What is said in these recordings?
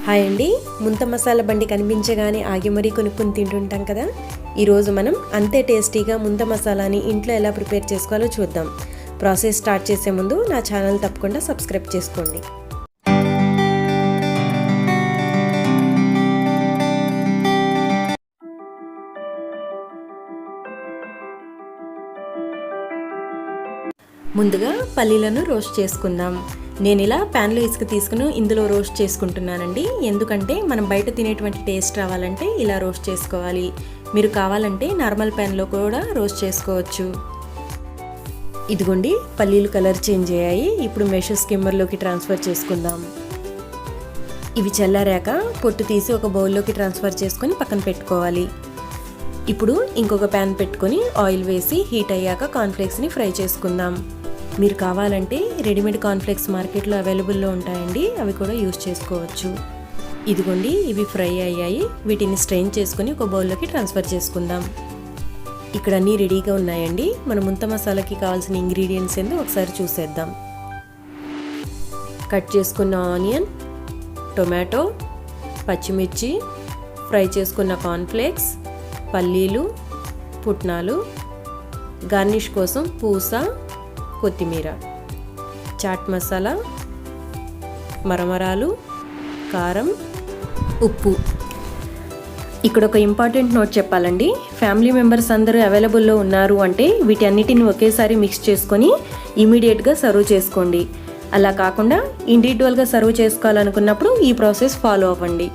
Hi అండి, ముంత మసాలా బండి కనిపించగానే ఆగి మరీ కొనుక్కొని తింటుంటాం కదా. ఈరోజు మనం అంతే టేస్టీగా ముంత మసాలాని ఇంట్లో ఎలా ప్రిపేర్ చేసుకోవాలో చూద్దాం. ప్రాసెస్ స్టార్ట్ చేసే ముందు నా ఛానల్ తప్పకుండా సబ్స్క్రైబ్ చేసుకోండి. ముందుగా పల్లీలను రోస్ట్ చేసుకుందాం. నేను ఇలా ప్యాన్లో ఇసుక తీసుకుని ఇందులో రోస్ట్ చేసుకుంటున్నానండి. ఎందుకంటే మనం బయట తినేటువంటి టేస్ట్ రావాలంటే ఇలా రోస్ట్ చేసుకోవాలి. మీరు కావాలంటే నార్మల్ ప్యాన్లో కూడా రోస్ట్ చేసుకోవచ్చు. ఇదిగోండి, పల్లీలు కలర్ చేంజ్ అయ్యాయి. ఇప్పుడు మెష్ స్కిమ్మర్లోకి ట్రాన్స్ఫర్ చేసుకుందాం. ఇవి చల్లారాక పొట్టు తీసి ఒక బౌల్లోకి ట్రాన్స్ఫర్ చేసుకొని పక్కన పెట్టుకోవాలి. ఇప్పుడు ఇంకొక ప్యాన్ పెట్టుకొని ఆయిల్ వేసి హీట్ అయ్యాక కార్న్ఫ్లేక్స్ని ఫ్రై చేసుకుందాం. మీరు కావాలంటే రెడీమేడ్ కార్న్ఫ్లేక్స్ మార్కెట్లో అవైలబుల్లో ఉంటాయండి, అవి కూడా యూజ్ చేసుకోవచ్చు. ఇదిగోండి, ఇవి ఫ్రై అయ్యాయి. వీటిని స్ట్రెయిన్ చేసుకుని ఒక బౌల్లోకి ట్రాన్స్ఫర్ చేసుకుందాం. ఇక్కడ అన్నీ రెడీగా ఉన్నాయండి. మన ముంత మసాలాకి కావాల్సిన ఇంగ్రీడియంట్స్ ఏందో ఒకసారి చూసేద్దాం. కట్ చేసుకున్న ఆనియన్, టొమాటో, పచ్చిమిర్చి, ఫ్రై చేసుకున్న కార్న్ఫ్లేక్స్, పల్లీలు, పుట్నాలు, గార్నిష్ కోసం పూస, కొత్తిమీర, చాట్ మసాలా, మరమరాలు, కారం, ఉప్పు. ఇక్కడ ఒక ఇంపార్టెంట్ నోట్ చెప్పాలండి. ఫ్యామిలీ మెంబర్స్ అందరూ అవైలబుల్లో ఉన్నారు అంటే వీటన్నిటిని ఒకేసారి మిక్స్ చేసుకొని ఇమీడియట్గా సర్వ్ చేసుకోండి. అలా కాకుండా ఇండివిజువల్గా సర్వ్ చేసుకోవాలనుకున్నప్పుడు ఈ ప్రాసెస్ ఫాలో అవ్వండి.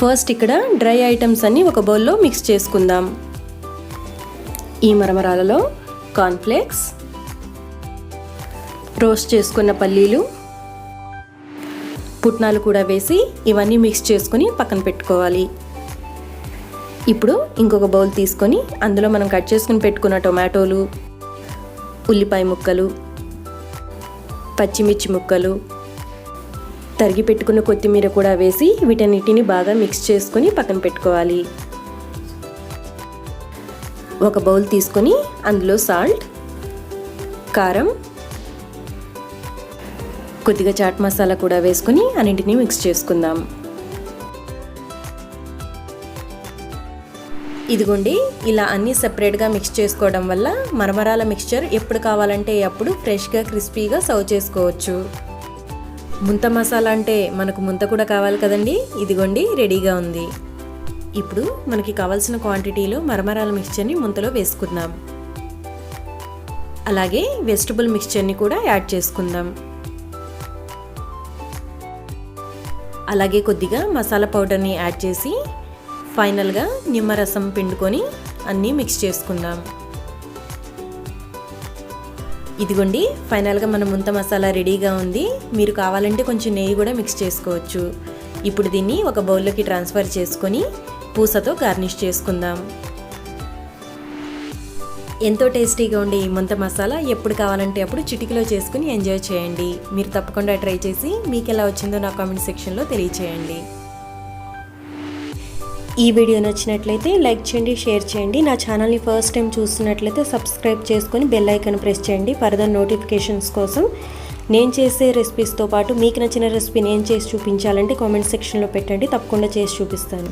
ఫస్ట్ ఇక్కడ డ్రై ఐటమ్స్ అన్నీ ఒక బౌల్లో మిక్స్ చేసుకుందాం. ఈ మరమరాలలో కార్న్ఫ్లేక్స్, రోస్ట్ చేసుకున్న పల్లీలు, పుట్నాలు కూడా వేసి ఇవన్నీ మిక్స్ చేసుకొని పక్కన పెట్టుకోవాలి. ఇప్పుడు ఇంకొక బౌల్ తీసుకొని అందులో మనం కట్ చేసుకుని పెట్టుకున్న టొమాటోలు, ఉల్లిపాయ ముక్కలు, పచ్చిమిర్చి ముక్కలు, తరిగి పెట్టుకున్న కొత్తిమీర కూడా వేసి వీటన్నిటిని బాగా మిక్స్ చేసుకొని పక్కన పెట్టుకోవాలి. ఒక బౌల్ తీసుకొని అందులో సాల్ట్, కారం, కొద్దిగా చాట్ మసాలా కూడా వేసుకొని అన్నింటినీ మిక్స్ చేసుకుందాం. ఇదిగోండి, ఇలా అన్నీ సెపరేట్గా మిక్స్ చేసుకోవడం వల్ల మరమరాల మిక్స్చర్ ఎప్పుడు కావాలంటే అప్పుడు ఫ్రెష్గా క్రిస్పీగా సర్వ్ చేసుకోవచ్చు. ముంత మసాలా అంటే మనకు ముంత కూడా కావాలి కదండి. ఇదిగోండి, రెడీగా ఉంది. ఇప్పుడు మనకి కావాల్సిన క్వాంటిటీలో మరమరాల మిక్స్చర్ని ముంతలో వేసుకుందాం. అలాగే వెజిటబుల్ మిక్స్చర్ని కూడా యాడ్ చేసుకుందాం. అలాగే కొద్దిగా మసాలా పౌడర్ని యాడ్ చేసి ఫైనల్గా నిమ్మరసం పిండుకొని అన్నీ మిక్స్ చేసుకుందాం. ఇదిగోండి, ఫైనల్గా మన ముంత మసాలా రెడీగా ఉంది. మీరు కావాలంటే కొంచెం నెయ్యి కూడా మిక్స్ చేసుకోవచ్చు. ఇప్పుడు దీన్ని ఒక బౌల్లోకి ట్రాన్స్ఫర్ చేసుకొని పూసతో గార్నిష్ చేసుకుందాం. ఎంతో టేస్టీగా ఉండే ఈ ముంత మసాలా ఎప్పుడు కావాలంటే అప్పుడు చిటికలో చేసుకుని ఎంజాయ్ చేయండి. మీరు తప్పకుండా ట్రై చేసి మీకు ఎలా వచ్చిందో నా కామెంట్ సెక్షన్లో తెలియచేయండి. ఈ వీడియో నచ్చినట్లయితే లైక్ చేయండి, షేర్ చేయండి. నా ఛానల్ని ఫస్ట్ టైం చూస్తున్నట్లయితే సబ్స్క్రైబ్ చేసుకొని బెల్ ఐకాన్ ప్రెస్ చేయండి ఫర్దర్ నోటిఫికేషన్స్ కోసం. నేను చేసే రెసిపీస్తో పాటు మీకు నచ్చిన రెసిపీ నేను చేసి చూపించాలంటే కామెంట్ సెక్షన్లో పెట్టండి, తప్పకుండా చేసి చూపిస్తాను.